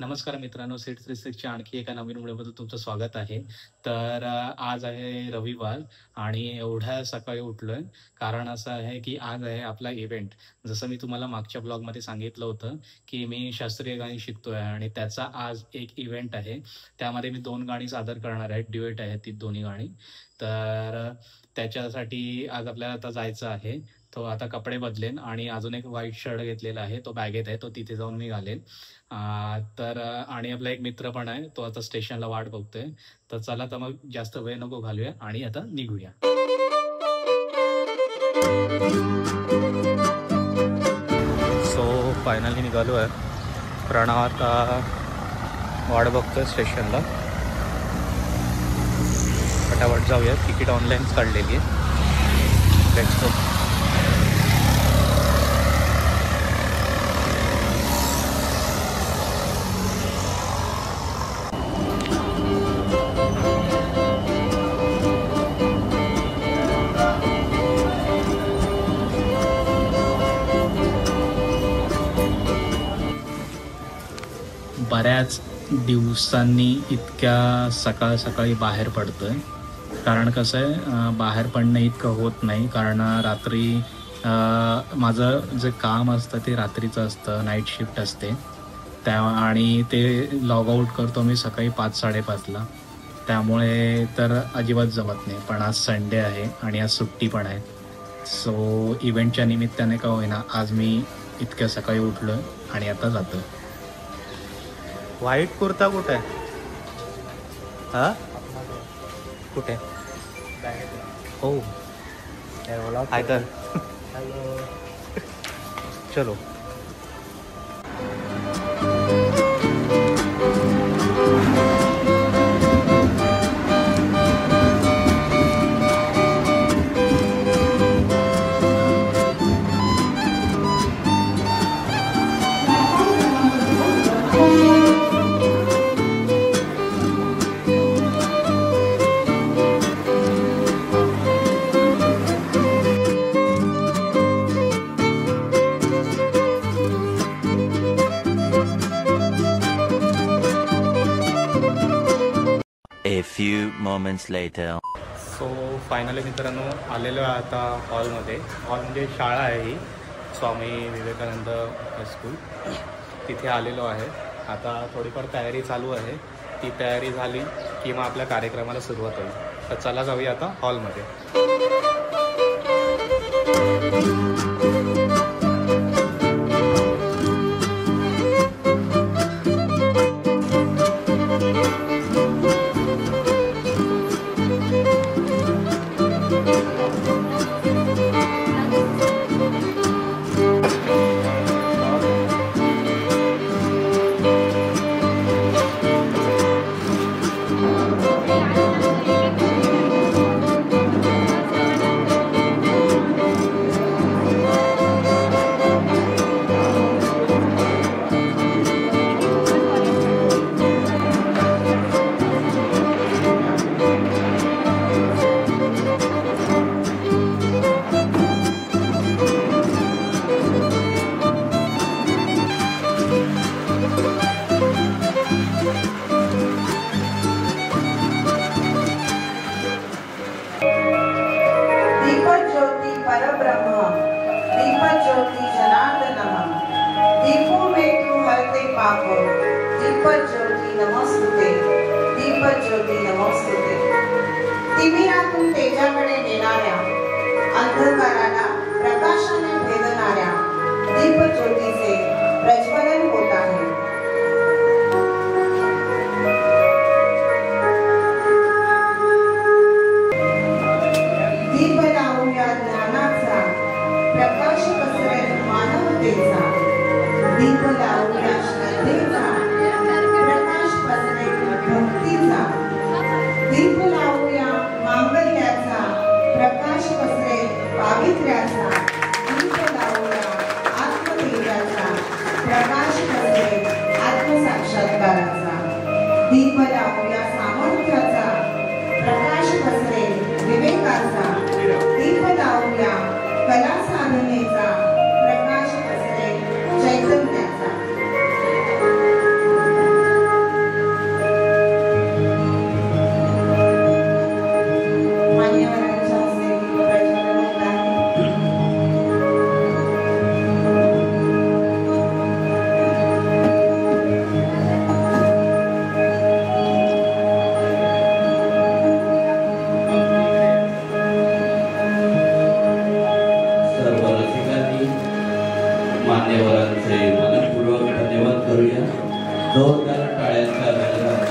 नमस्कार मित्रांनो, सेट 36च्या आणखी एका नवीन व्हिडिओमध्ये तुमचं स्वागत आहे. तर आज आहे रविवार आणि एवढ्या सकाळी उठलोय. कारण असं आहे, की आज आहे आपला इव्हेंट. जसं मी तुम्हाला मागच्या ब्लॉगमध्ये सांगितलं होतं, की मी शास्त्रीय गाणी शिकतोय आणि त्याचा आज एक इव्हेंट आहे. त्यामध्ये मी 2 गाणी सादर करणार आहे. ड्युएट आहेत ती दोन्ही गाणी. तर त्याच्यासाठी आज आपल्याला आता जायचं आहे. तो आता कपडे बदलेन आणि अजून एक व्हाईट शर्ट घेतलेला आहे. तो बॅगेत आहे. तो तिथे जाऊन मी घालेन. आणि आपला एक मित्र पण आहे. तो आता स्टेशनला वाट बघतोय. तर चला तर मग जास्त वेळ नको घालूया आणि आता निघूया. सो फायनली निघालो आहे. प्रणव आता वाट बघतोय स्टेशनला. फटाफट जाऊया. तिकीट ऑनलाईनच काढलेली आहे. Let's go. बऱ्याच दिवसांनी इतक्या सकाळ सकाळी बाहेर पडतोय. कारण कसं आहे, बाहेर पडणं इतकं होत नाही. कारण रात्री माझं जे काम असतं ते रात्रीचं असतं. नाईट शिफ्ट असते आणि ते लॉग आऊट करतो मी सकाळी 5-5:30ला. त्यामुळे तर अजिबात जमत नाही. पण आज संडे आहे आणि आज सुट्टी पण आहे. सो इव्हेंटच्या निमित्ताने का होईना आज मी इतक्या सकाळी उठलो आणि आता जातो. व्हाईट कुर्ता कुठे आहे? हां कुठे? हो आहे तर. चलो. A few moments later. So finally मित्रांनो आलेलो आहे आता हॉलमध्ये. हॉल म्हणजे शाळा आहे ही, स्वामी विवेकानंद हायस्कूल. तिथे आलेलो आहे. आता थोडीफार तयारी चालू आहे. ती तयारी झाली की मग आपल्या कार्यक्रमाला सुरुवात होईल. तर चला जाऊया आता हॉलमध्ये. तिमिरातून तेजाकडे नेणाऱ्या, अंधकाराला प्रकाशाने भेदणाऱ्या दीपज्योतीचे प्रज्वलन होत आहे. दीप लावूया ज्ञानाचा, प्रकाश पसरेल मानवतेचा. दीप लावूया श्रद्धेचा, प्रकाश पसरेल भक्तीचा. दीप लावूया मांगल्याचा, प्रकाश पसरेल पावित्र्याचा. दीप लावूया आत्मतेजाचा, प्रकाश पसरेल आत्मसाक्षात्काराचा. दीप लावूया सामर्थ्याचा, प्रकाश पसरेल विवेकाचा. दीप लावूया कला साधनेचा, प्रकाश पसरेल चैतन्याचा. जोरदार टाळ्यांच्या गजरात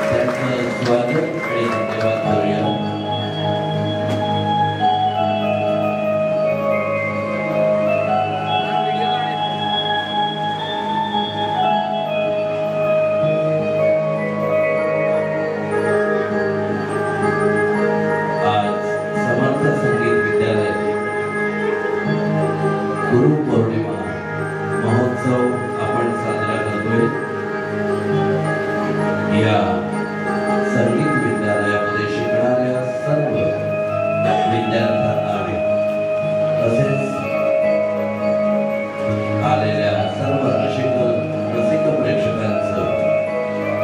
त्यांचं स्वागत आणि धन्यवाद करूया. आज समर्थ संगीत विद्यालयाची गुरुपौर्णिमा महोत्सव आपण साजरा करतोय. या संगीत विद्यालयामध्ये शिकणाऱ्या सर्व विद्यार्थ्यांना तसेच आलेल्या सर्व रसिक प्रेक्षकांचं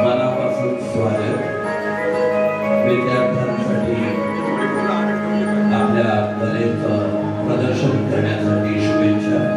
मनापासून स्वागत. विद्यार्थ्यांसाठी आपल्या कलेचं प्रदर्शन करण्यासाठी शुभेच्छा.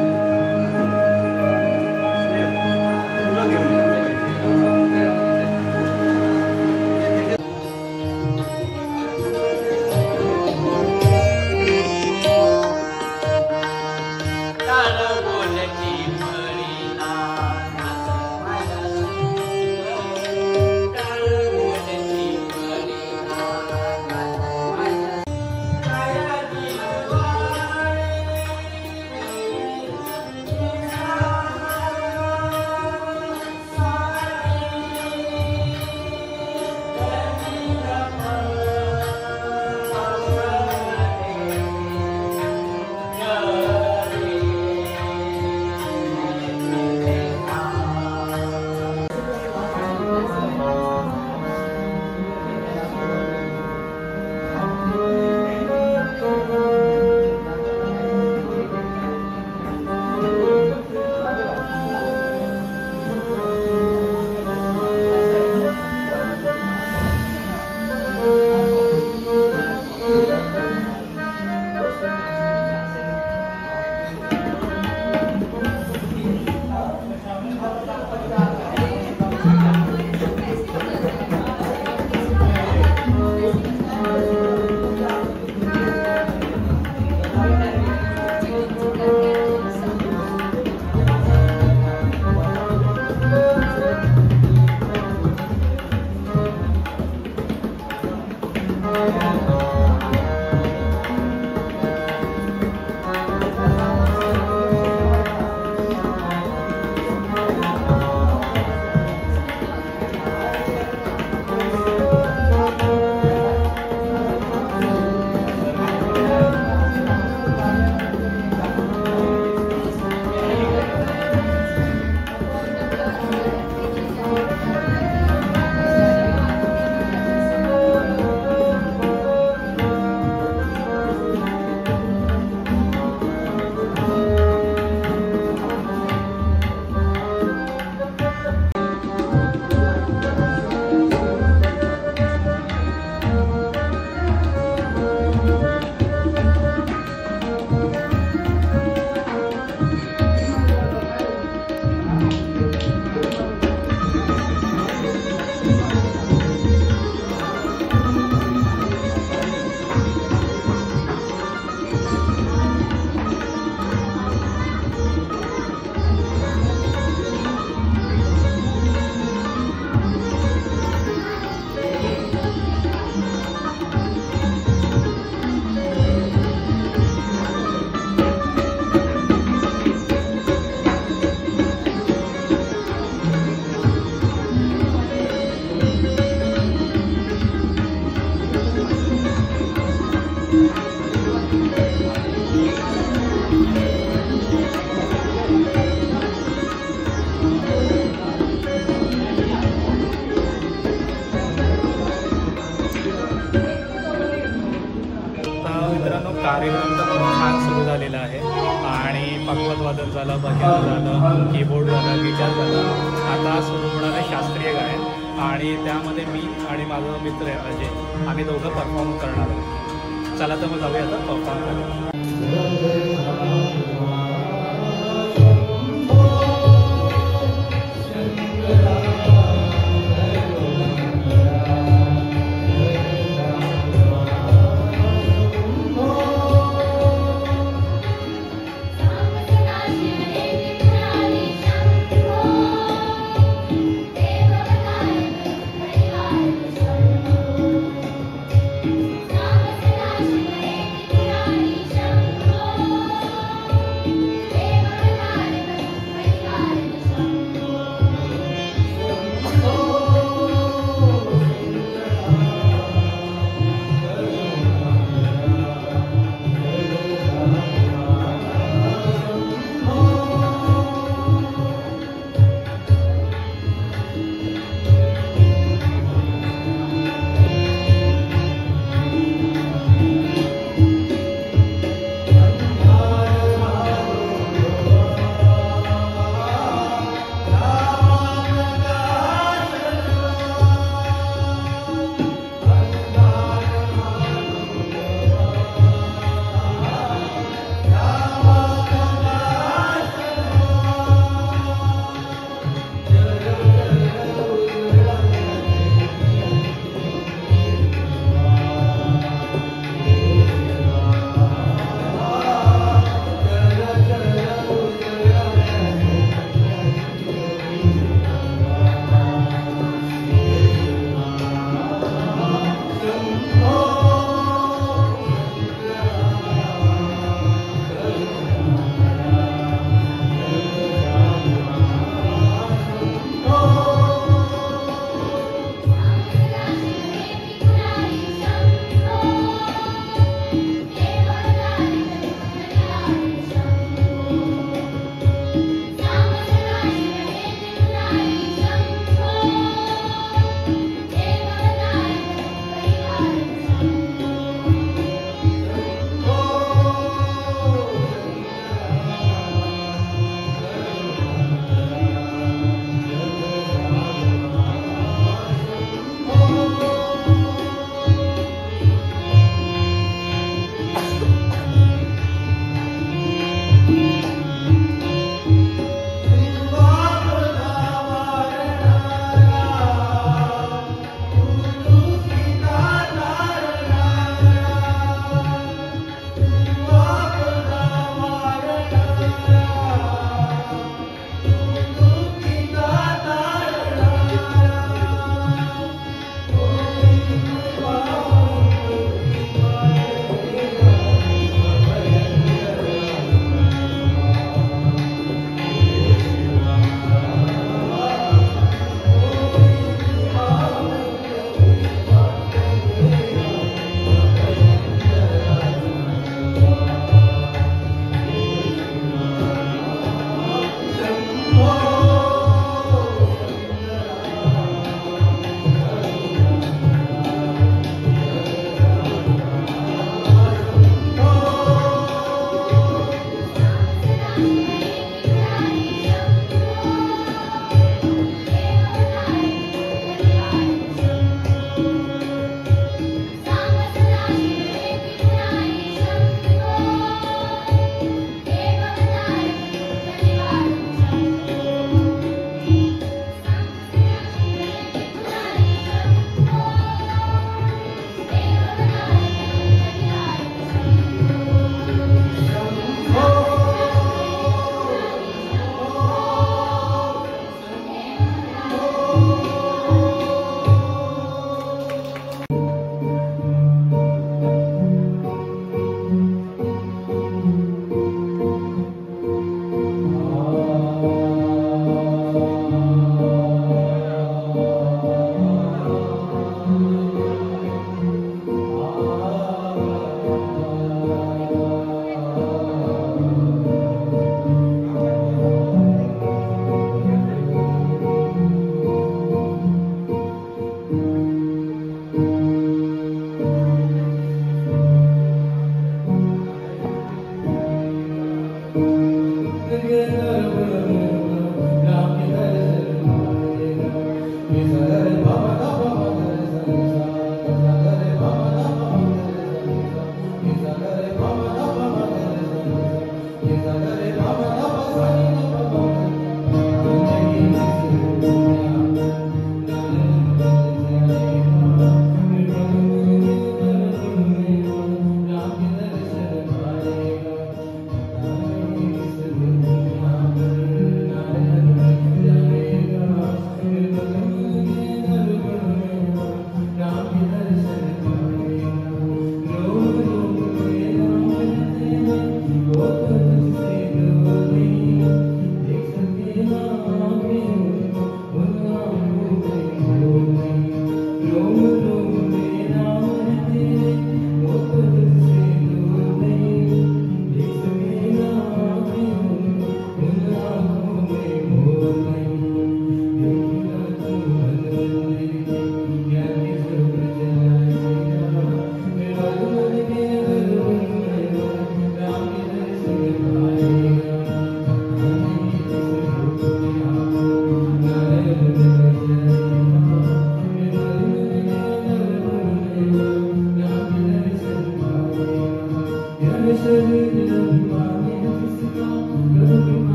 कार्यक्रम तर खूप छान सुरू झालेला आहे आणि पखवाज वादन झालं, भजन झालं, कीबोर्ड झालं, गिटार झालं. आता सुरू होणार आहे शास्त्रीय गायन आणि त्यामध्ये मी आणि माझा मित्र आहे अजय, आम्ही दोघं परफॉर्म करणार आहोत. चला तर मग जाऊया आता परफॉर्म करायला.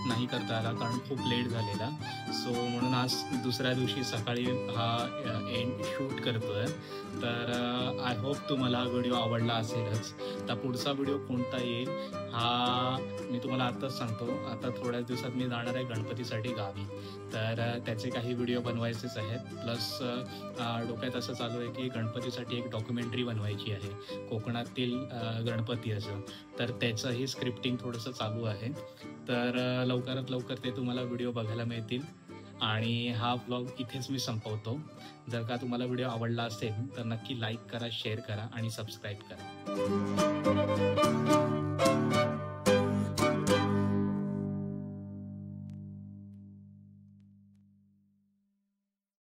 नाही करता आला कारण खूप लेट झालेला. सो म्हणून आज दुसऱ्या दिवशी सकाळी हा एंड शूट करतोय. तर आय होप तुम्हाला हा व्हिडिओ आवडला असेलच. तर पुढचा व्हिडिओ कोणता येईल हा मी तुम्हाला आत्ताच सांगतो. आता थोड्याच दिवसात मी जाणार आहे गणपतीसाठी गावी. तर त्याचे काही व्हिडिओ बनवायचेच आहेत. प्लस डोक्यात असं चालू आहे की गणपतीसाठी एक डॉक्युमेंटरी बनवायची आहे कोकणातील गणपती असं. तर त्याचंही स्क्रिप्टिंग थोडंसं चालू आहे. तर लवकरात लवकर ते तुम्हाला व्हिडिओ बघायला मिळतील. आणि हा व्लॉग इथेच मी संपवतो. जर का तुम्हाला व्हिडिओ आवडला असेल तर नक्की लाईक करा, शेअर करा आणि सबस्क्राईब करा.